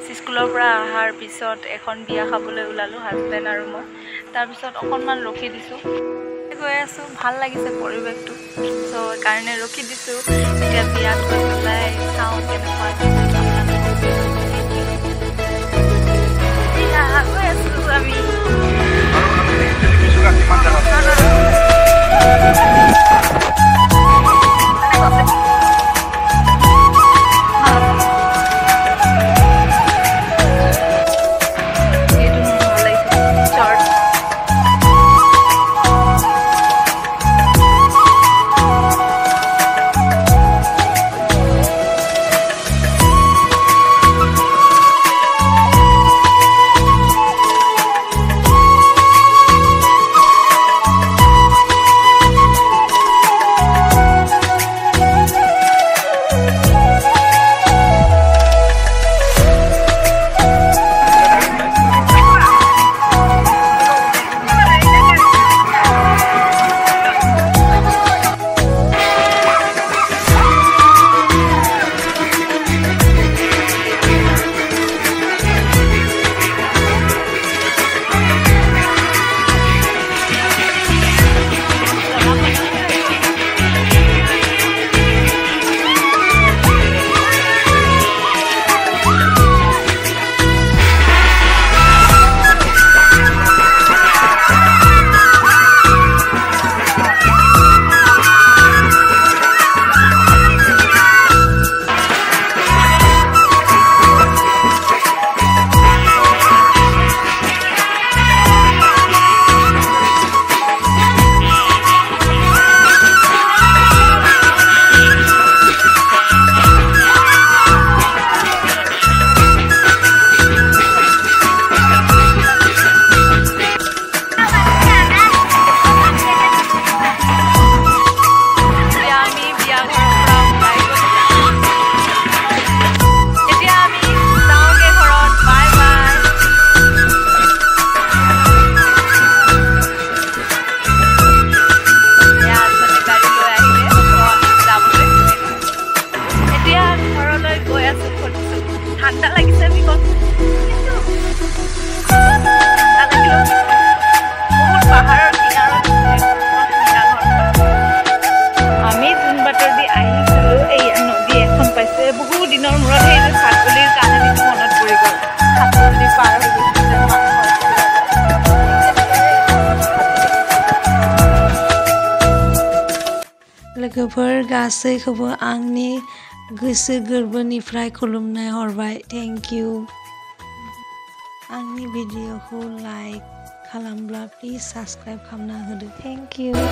স্কুলৰ পৰা অহাৰ পিছত এখন বিয়া খাবলৈ ওলালোঁ হাজবেণ্ড আৰু মই তাৰপিছত অকণমান ৰখি দিছোঁ গৈ আছোঁ ভাল লাগিছে পৰিৱেশটো চ' সেইকাৰণে ৰখি দিছোঁ এতিয়া বিয়াত গৈ পেলাই চাওঁ কেনেকুৱা গৈ আছোঁ আমি ঠাণ্ডা লাগিছে বিকজ বহুত পাহাৰৰ কিনাৰত আমি যোন বাটৰ দি আহিছিলোঁ এই নদী এখন পাইছে বহু দিনৰ মূৰত সেই যে ছাগলীৰ কাহিনীটো মনত পৰি গ'ল ছাগলী পাৰ হৈ গৈছিল लोगोफोर गासैखौबो आंनि गोसो गोरबोनिफ्राय खुलुमनाय हरबाय थेंक इउ आंनि भिडिअखौ लाइक खालामब्ला प्लिज साबस्क्राइब खालामना होदो थेंक इउ